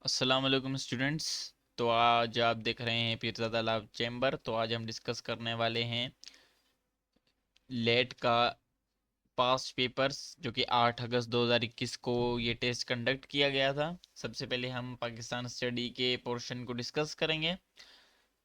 अस्सलाम वालेकुम स्टूडेंट्स। तो आज आप देख रहे हैं पीरज़ादा लैब चैम्बर। तो आज हम डिस्कस करने वाले हैं लेट का पास्ट पेपर्स, जो कि 8 अगस्त 2021 को ये टेस्ट कंडक्ट किया गया था। सबसे पहले हम पाकिस्तान स्टडी के पोर्शन को डिस्कस करेंगे।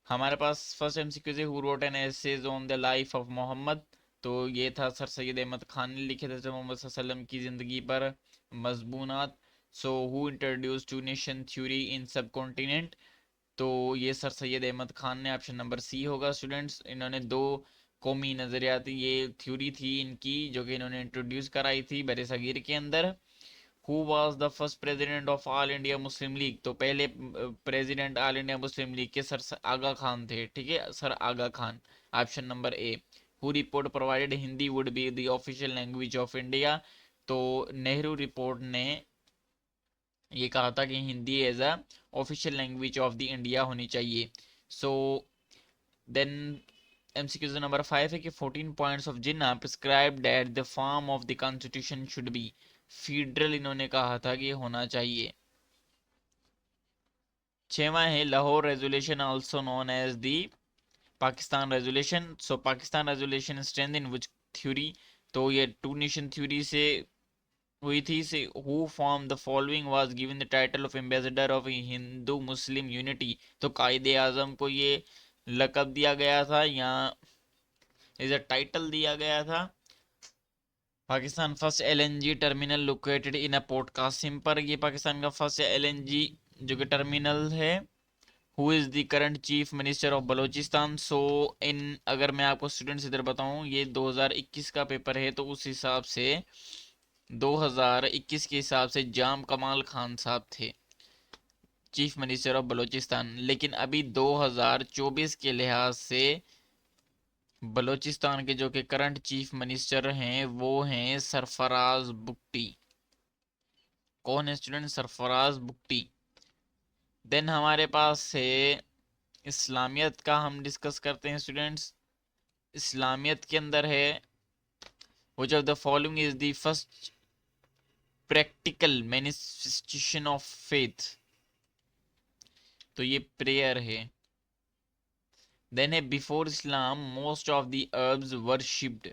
हमारे पास फर्स्ट एमसीक्यू है, who wrote an essays on the life of Mohammad. तो ये था सर सैयद अहमद खान ने लिखे थे मोहम्मद सल्लल्लाहु अलैहि वसल्लम की ज़िंदगी पर मजबूनात। So who introduce two nation theory in subcontinent. तो ये सर सैयद अहमद खान ने, ऑप्शन नंबर सी होगा स्टूडेंट्स। इन्होंने दो कौमी नज़रियाती ये थ्योरी थी इनकी, जो कि इन्होंने इंट्रोड्यूस कराई थी बरे सगीर के अंदर। Who was the first president of all India Muslim League. तो पहले president all India Muslim League के सर आगा खान थे, ठीक है, sir Aga Khan, option number A. Who report provided Hindi would be the official language of India. तो नेहरू रिपोर्ट ने ये कहा था कि Hindi as a official language of the India होनी चाहिए। सो देन एमसीक्यू नंबर 5 है कि 14 points of Jinnah prescribe that the form of the constitution should be federal. इन्होंने कहा था कि होना चाहिए। 6वां है Lahore resolution also known as the Pakistan resolution. So Pakistan resolution strength in which theory. तो ये टू नेशन थ्योरी से हुई थी। Say who from the following was given the title of ambassador of Hindu Muslim unity. तो कायदे आजम को ये लकब दिया गया था, या इज अ टाइटल दिया गया था। Pakistan first LNG terminal located in a port Qasim पर। ये पाकिस्तान का फर्स्ट एलएनजी जो कि टर्मिनल है। Who is the current chief minister of Balochistan. So इन अगर मैं आपको स्टूडेंट्स इधर बताऊं, ये 2021 का पेपर है, तो उस हिसाब से 2021 के हिसाब से जाम कमाल खान साहब थे चीफ मिनिस्टर ऑफ बलोचिस्तान। लेकिन अभी 2024 के लिहाज से बलोचिस्तान के जो कि करंट चीफ मिनिस्टर हैं वो हैं सरफराज बुक्टी। कौन है स्टूडेंट? सरफराज बुक्टी। देन हमारे पास है इस्लामियत का, हम डिस्कस करते हैं स्टूडेंट्स। इस्लामियत के अंदर है which of the following is the first practical manifestation of faith. तो ये प्रेयर है। देन है before Islam most of the Arabs worshipped.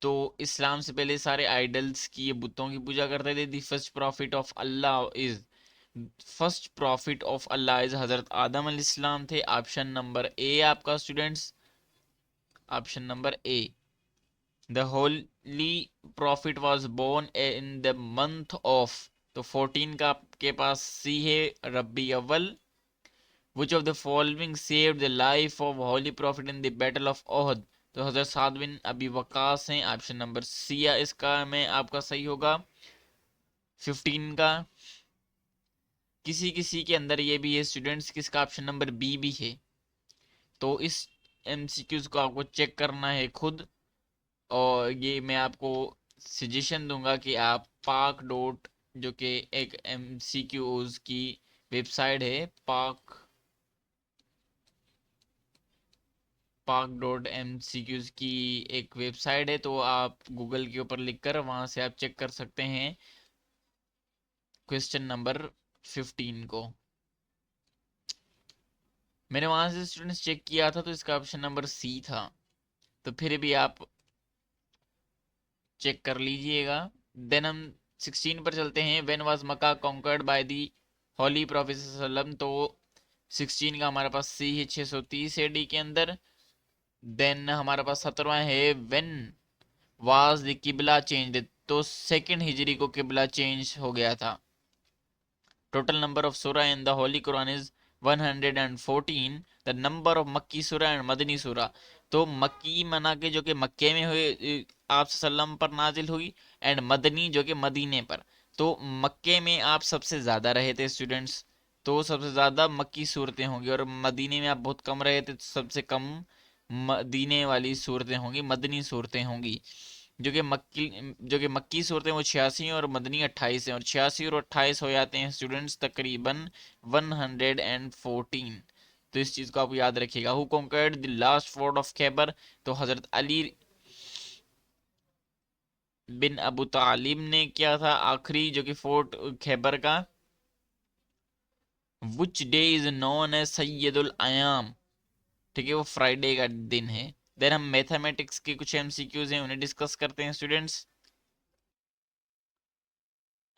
तो इस्लाम से पहले सारे आइडल्स की, ये बुतों की पूजा करते थे। The first prophet of Allah is, first prophet of Allah is Hazrat Adam अलैहिस्सलाम थे। ऑप्शन नंबर ए आपका students, option number A. The holy prophet was born in the month of. तो 14 का आपके पास सी है, रबी अव्वल। Which of the following saved the life of Holy Prophet in the Battle of Ohud। तो हजरत साद बिन अबी वकास हैं, option number C इसका में आपका सही होगा। 15 का किसी किसी के अंदर ये भी है स्टूडेंट्स, किसका ऑप्शन नंबर बी भी है। तो इस एमसीक्यूज को आपको चेक करना है खुद, और ये मैं आपको सजेशन दूंगा कि आप पाक डॉट, जो कि एक एमसीक्यूज की वेबसाइट है, पाक डॉट एम सी क्यूज की एक वेबसाइट है, तो आप गूगल के ऊपर लिखकर वहां से आप चेक कर सकते हैं क्वेश्चन नंबर 15 को। मैंने वहां से स्टूडेंट्स चेक किया था, तो इसका ऑप्शन नंबर सी था, तो फिर भी आप चेक कर लीजिएगा। देन हम 16 पर चलते हैं। When was Mecca conquered by the holy prophet सल्लम। तो 16 का हमारे पास सी है, 630 एडी के अंदर। देन हमारे पास 17वां है, व्हेन वाज द किबला चेंज। तो सेकंड हिजरी को किबला चेंज हो गया था। टोटल नंबर ऑफ सूरा in the Holi Quran is 114। The number of मक्की सूरा एंड मदनी सूरा। तो मक्की मना के जो कि मक्के में हुए आप सल्लम पर नाजिल हुई, एंड मदनी जो कि मदीने पर। तो मक्के में आप सबसे ज्यादा रहे थे स्टूडेंट्स, तो सबसे ज्यादा मक्की सूरतें होंगी, और मदीने में आप बहुत कम रहे थे, तो सबसे कम मदीने वाली सूरतें होंगी, मदनी सूरतें होंगी। जो कि मक्की सूरतें वो 86 और मदनी 28 हैं, और 86 और 28 हो जाते हैं स्टूडेंट्स तकरीबन 114। तो इस चीज को आप याद रखिएगा। Who conquered the last fort of Khyber. तो हजरत अली बिन अबू तालिब ने किया था आखिरी जो कि फोर्ट खैबर का। Which day is known as सैयदुल अयाम, ठीक है, वो फ्राइडे का दिन है। देन हम मैथमेटिक्स के कुछ एमसीक्यूज हैं, उन्हें डिस्कस करते हैं स्टूडेंट्स।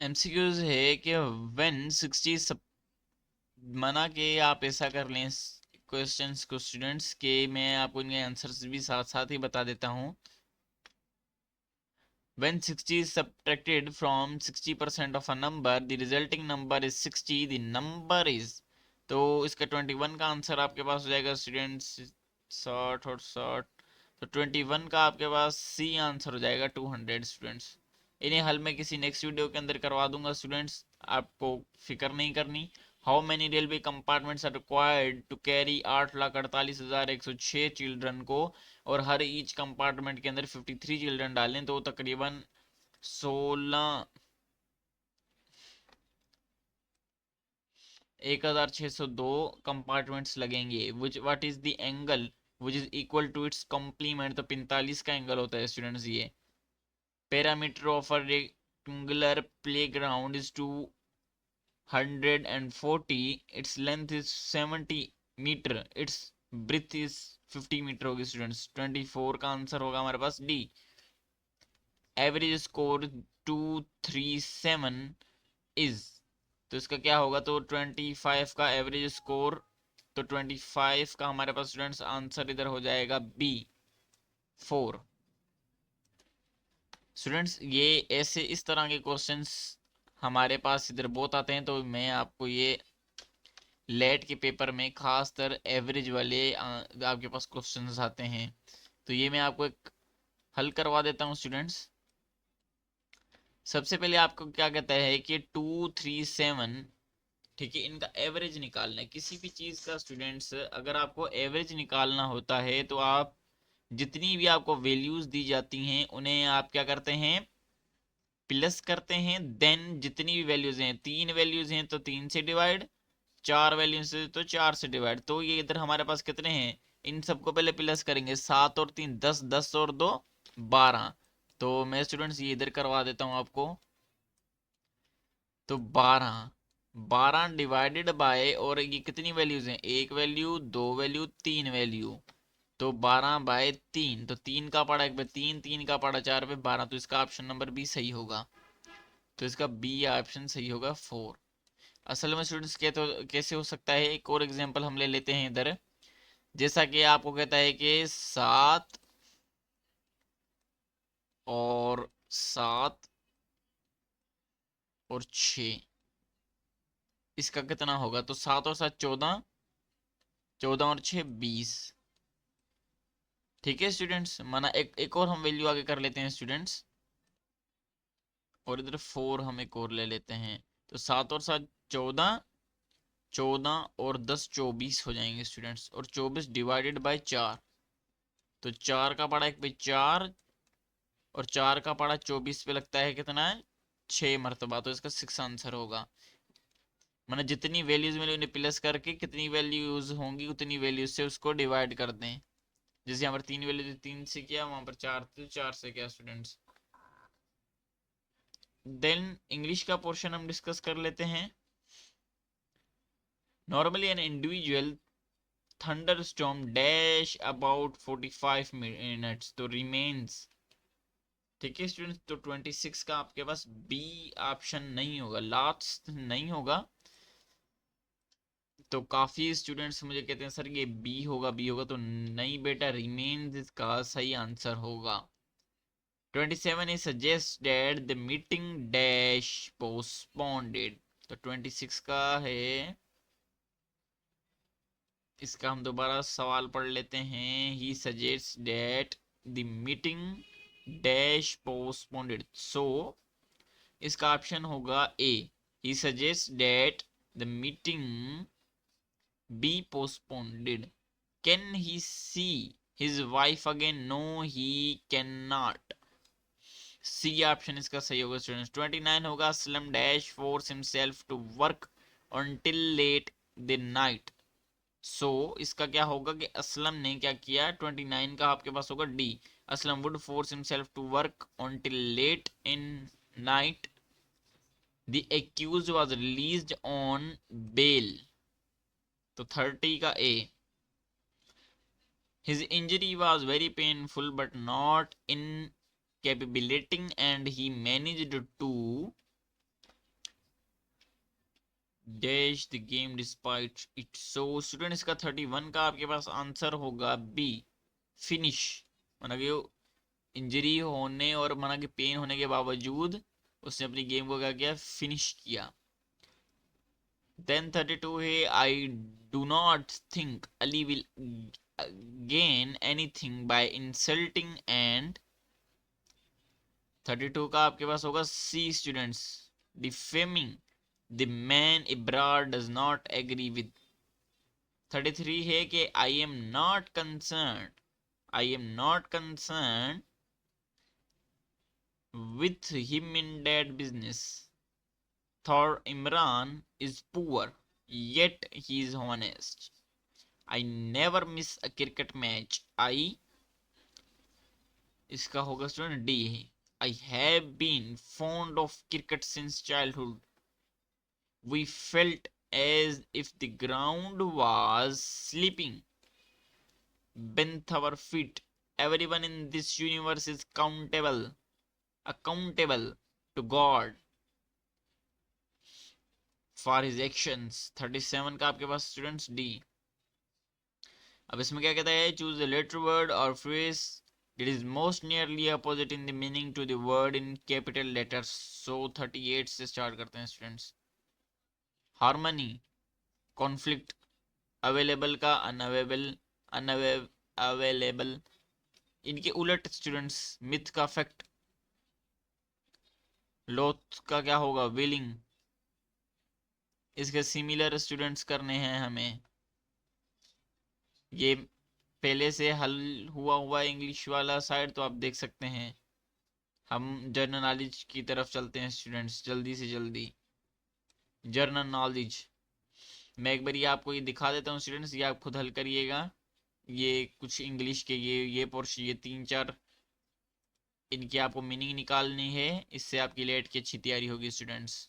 एमसीक्यूज है कि व्हेन 60 मना के आप ऐसा कर लें क्वेश्चंस को स्टूडेंट्स के, मैं आपको इनके आंसर्स भी साथ साथ ही बता देता हूँ। When 60 is subtracted from 60% of a number, the resulting number is 60, the number is, तो इसका 21 का आंसर आपके पास हो जाएगा स्टूडेंट्स, शॉर्ट और शॉर्ट, तो 21 का आपके पास सी आंसर हो जाएगा 200 स्टूडेंट्स। इन्हें हल मैं किसी नेक्स्ट वीडियो के अंदर करवा दूंगा स्टूडेंट्स, आपको फिक्र नहीं करनी। How many railway compartments are required to carry 8,48,106 children को, और हर ईच कंपार्टमेंट के अंदर 53 चिल्ड्रन डालें तो तकरीबन 16 1602 कंपार्टमेंट्स लगेंगे। Which what is the angle which is equal to its complement, तो 45 का एंगल होता है स्टूडेंट्स ये। Parameter of a rectangular playground is 240, its length is 70 meter, its breadth is 50 meter होगी स्टूडेंट्स। 24 का आंसर होगा हमारे पास डी। एवरेज स्कोर 237 इज, तो इसका क्या होगा, तो 25 का एवरेज स्कोर, तो 25 का हमारे पास स्टूडेंट्स आंसर इधर हो जाएगा बी 4। स्टूडेंट्स ये ऐसे इस तरह के क्वेश्चंस हमारे पास इधर बहुत आते हैं, तो मैं आपको ये लेट के पेपर में खासकर एवरेज वाले आपके पास क्वेश्चंस आते हैं, तो ये मैं आपको एक हल करवा देता हूँ स्टूडेंट्स। सबसे पहले आपको क्या कहता है कि 237, ठीक है, इनका एवरेज निकालना है किसी भी चीज का स्टूडेंट्स। अगर आपको एवरेज निकालना होता है तो आप जितनी भी आपको वैल्यूज दी जाती हैं उन्हें आप क्या करते हैं, प्लस करते हैं। देन जितनी भी वैल्यूज हैं, 3 वैल्यूज हैं तो 3 से डिवाइड, 4 वैल्यूज है तो 4 से डिवाइड, तो ये इधर हमारे पास कितने हैं, इन सबको पहले प्लस करेंगे, 7 और 3 10, 10 और 2 12, तो मैं स्टूडेंट्स ये इधर करवा देता हूँ आपको। तो 12 12 डिवाइडेड बाय, और ये कितनी वैल्यूज हैं, 1 वैल्यू, 2 वैल्यू, 3 वैल्यू, तो 12/3, तो 3 का पड़ा 1 पे 3, 3 का पड़ा 4 पे 12, तो इसका ऑप्शन नंबर बी सही होगा। तो इसका बी ऑप्शन सही होगा 4। असल में स्टूडेंट्स क्या तो कैसे हो सकता है, एक और एग्जांपल हम ले लेते हैं इधर। जैसा कि आपको कहता है कि 7 और 6, इसका कितना होगा, तो 7 और 7 14, 14 और 6 20, ठीक है स्टूडेंट्स। माना एक और हम वैल्यू आगे कर लेते हैं स्टूडेंट्स, और इधर 4 हम एक और ले लेते हैं, तो 7 और 7 14, 14 और 10 24 हो जाएंगे स्टूडेंट्स, और 24 डिवाइडेड बाय 4, तो 4 का पड़ा 1 पे 4, और 4 का पड़ा 24 पे लगता है कितना है, 6 मरतबा, तो इसका 6 आंसर होगा। मैंने जितनी वैल्यूज मिली उन्हें प्लस करके कितनी वैल्यूज होंगी उतनी वैल्यूज से उसको डिवाइड कर दें। जैसे यहाँ पर 3 वैल्यू थी, 3 से किया, वहां पर 4 थे, 4 से किया स्टूडेंट्स। देन इंग्लिश का पोर्शन हम डिस्कस कर लेते हैं। Normally an individual thunderstorm dash about 45 minutes तो रिमेन्स, ठीक है स्टूडेंट्स। तो 26 का आपके पास बी ऑप्शन नहीं होगा, लास्ट नहीं होगा। तो काफी स्टूडेंट्स मुझे कहते हैं सर ये बी होगा, बी होगा, तो नहीं बेटा, रिमेन्स इसका सही आंसर होगा। 27 is suggested the meeting dash postponed, तो 26 का है, इसका हम दोबारा सवाल पढ़ लेते हैं। he suggests that the meeting dash postponed, so इसका ऑप्शन होगा ए, he suggests that the meeting be postponed। can he see his wife again, no he cannot। C option इसका सही होगा स्टूडेंट्स। 29 होगा स्लम dash forces himself to work until late the night, so इसका क्या होगा कि असलम ने क्या किया, 29 का आपके पास होगा D, Aslam would force himself to work until late in night, the accuse was released on bail, तो 30 का A, his injury was very painful but not incapacitating and he managed to dash the game despite it. So student इसका 31 का आपके पास answer होगा B, finish. माना कि injury होने और माना कि पेन होने के बावजूद उसने अपनी गेम को क्या किया, फिनिश किया। देन 32 है, I do not think Ali will gain anything by insulting and 32 का आपके पास होगा C students, defaming the man abroad does not agree with। 33 है कि I am not concern, I am not concern with him in that business. Thor Imran is poor, yet he is honest. I never miss a cricket match. I, इसका होगा student D है, I have been fond of cricket since childhood. We felt as if the ground was sleeping beneath our feet. Everyone in this universe is accountable to God for his actions। 37 का आपके पास students D. अब इसमें क्या कहता है, choose the letter word और phrase that is most nearly opposite in the meaning to the word in capital letters। so 38 से start करते हैं स्टूडेंट्स। हार्मनी, कॉन्फ्लिक्ट, अवेलेबल का अवेलेबल, इनके उलट स्टूडेंट्स, मिथ का फैक्ट, लोथ का क्या होगा, विलिंग। इसके सिमिलर स्टूडेंट्स करने हैं हमें, ये पहले से हल हुआ इंग्लिश वाला साइड तो आप देख सकते हैं। हम जनरल नॉलेज की तरफ चलते हैं स्टूडेंट्स, जल्दी से जल्दी। जनरल नॉलेज, मैं एक बार ये आपको ये दिखा देता हूँ स्टूडेंट्स, ये आप खुद हल करिएगा। ये कुछ इंग्लिश के ये पोर्शन, ये 3-4 इनकी आपको मीनिंग निकालनी है, इससे आपकी लेट की अच्छी तैयारी होगी स्टूडेंट्स।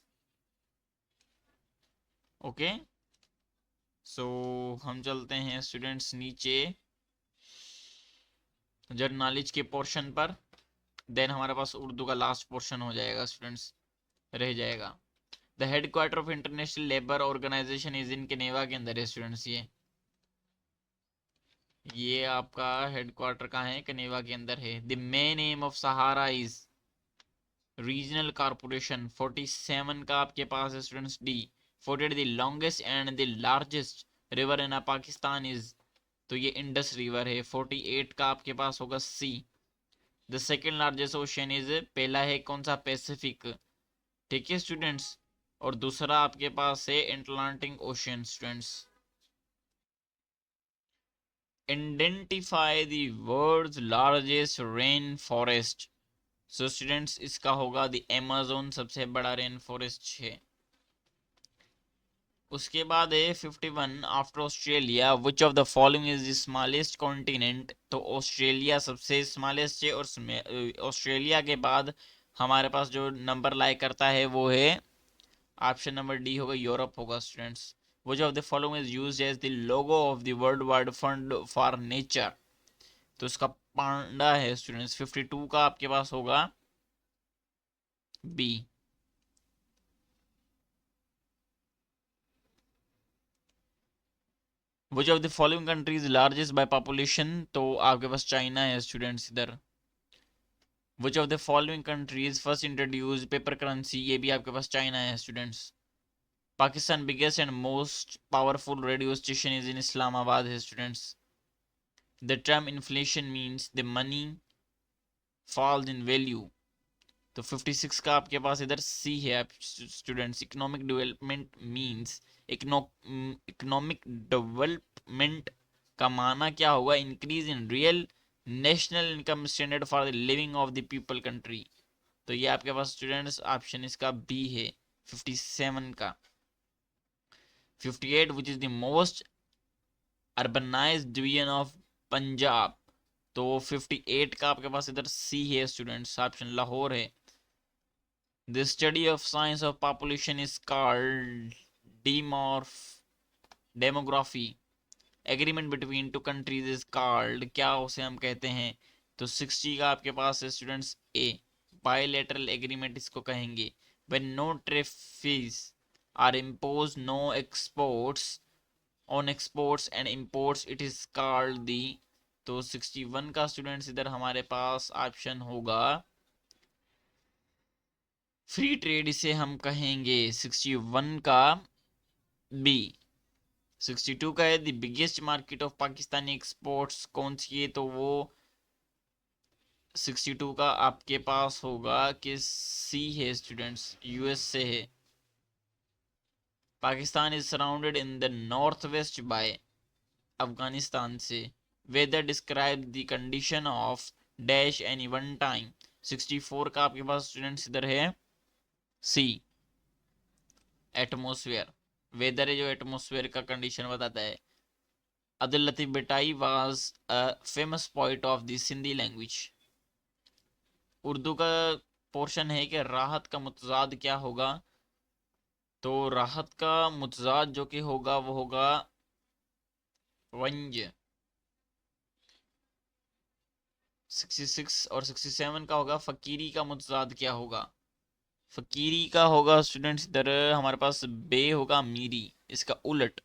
ओके, सो हम चलते हैं स्टूडेंट्स नीचे जनरल नॉलेज के पोर्शन पर। देन हमारे पास उर्दू का लास्ट पोर्शन हो जाएगा स्टूडेंट्स, रह जाएगा। The headquarter of International Labour Organisation is in Geneva के अंदर है स्टूडेंट्स। ये आपका हेडक्वार्टर कहाँ है, कनेवा के अंदर है। The main M of Sahara is regional corporation. 47 का आपके पास है students D. 48 the longest and the largest river in Pakistan is, तो ये इंडस रिवर है। 48 का आपके पास होगा C. The second largest ocean is, पहला है कौन सा, पैसिफिक, ठीक है स्टूडेंट्स, और दूसरा आपके पास है Atlantic ocean students. Identify the world's largest rain forest. So students इसका होगा द अमेज़न, सबसे बड़ा रेन फॉरेस्ट है। उसके बाद है 51, after Australia which of the following is the smallest continent. तो ऑस्ट्रेलिया सबसे स्मॉलेस्ट है, और ऑस्ट्रेलिया के बाद हमारे पास जो नंबर लाइक करता है वो है ऑप्शन नंबर डी होगा, यूरोप होगा students. Which of the following is used as the logo of the World Wide Fund for Nature. तो इसका पांडा है स्टूडेंट्स। 52 का आपके पास होगा B. Which of the following countries largest by population, तो आपके पास चाइना है स्टूडेंट्स इधर। Which of the following countries first introduce paper currency, ये भी आपके पास चाइना है students. Pakistan biggest and most powerful radio station is in Islamabad है students. The term inflation means the money falls in value. तो 56 का आपके पास इधर सी है आप students. Economic development means, economic development का माना क्या होगा, increase in real national income standard for the living of the people country. तो ये आपके पास स्टूडेंट्स ऑप्शन इसका बी है 57 का। 58 which is the most urbanised division of Punjab. तो 58 का आपके पास इधर सी है स्टूडेंट्स, ऑप्शन लाहौर है। The study of science of population is called demography. Demography, agreement between two countries is called, क्या उसे हम कहते हैं? तो 60 का आपके पास है स्टूडेंट्स ए, बायलैटरल एग्रीमेंट इसको कहेंगे। When no tariffs are impose no exports on exports and imports it is called the. तो 61 का स्टूडेंट्स इधर हमारे पास ऑप्शन होगा फ्री ट्रेड, इसे हम कहेंगे 61 का बी। 62 का है the biggest market of Pakistani exports कौन सी है? तो वो 62 का आपके पास होगा कि सी है स्टूडेंट्स, यूएस से है। Pakistan is surrounded in the north west by, Afghanistan से। Weather describe the condition of dash any one time. 64 का आपके पास स्टूडेंट्स इधर है सी, एटमोसफेयर। वेदर है जो एटमोसफेयर का कंडीशन बताता है। Abdul Latif Bhittai was a famous poet of the Sindhi language. Urdu का पोर्शन है कि राहत का मुतजाद क्या होगा? तो राहत का मुतजाद जो कि होगा वो होगा वंज। 66 और 67 का होगा फकीरी का मुतजाद क्या होगा? फकीरी का होगा स्टूडेंट्स इधर हमारे पास बे होगा मीरी, इसका उलट।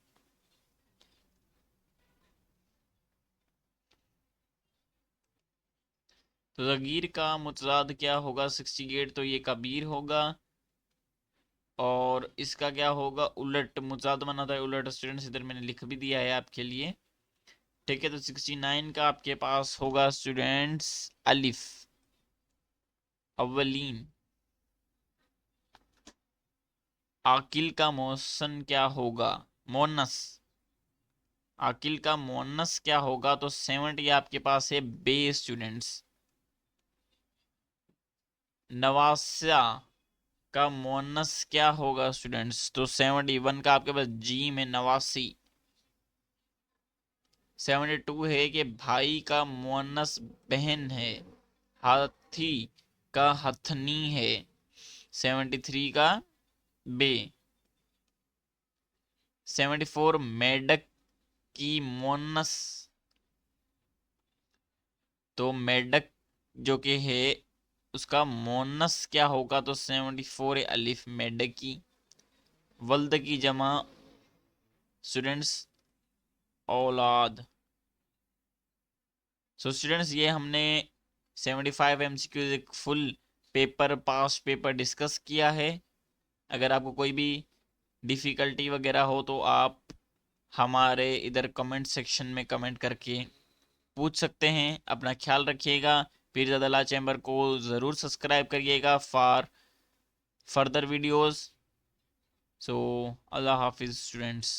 तो जगीर का मुतजाद क्या होगा 68? तो ये कबीर होगा। और इसका क्या होगा उलट, मुतजाद बना था उलट स्टूडेंट्स, इधर मैंने लिख भी दिया है आपके लिए। ठीक है, तो 69 का आपके पास होगा स्टूडेंट्स अलिफ, अव्वलीन। आकिल का मोहसन क्या होगा? मोनस। आकिल का मोनस क्या होगा? तो 70 आपके पास है बे स्टूडेंट्स। नवासा का मोनस क्या होगा स्टूडेंट्स? तो 71 का आपके पास जी में नवासी। 72 है कि भाई का मोनस बहन है। हाथी का हथनी है। 73 का बे। 74 मेढक की मोनस, तो मेढक जो कि है उसका मोनस क्या होगा? तो 74 अलिफ मेढकी। वल्द की जमा स्टूडेंट्स औलाद। सो स्टूडेंट्स ये हमने 75 एमसीक्यूज एक फुल पेपर, पास पेपर डिस्कस किया है। अगर आपको कोई भी डिफ़िकल्टी वगैरह हो तो आप हमारे इधर कमेंट सेक्शन में कमेंट करके पूछ सकते हैं। अपना ख्याल रखिएगा। पीरज़ादा चैम्बर को ज़रूर सब्सक्राइब करिएगा फॉर फर्दर वीडियोस। सो अल्लाह हाफिज़ स्टूडेंट्स।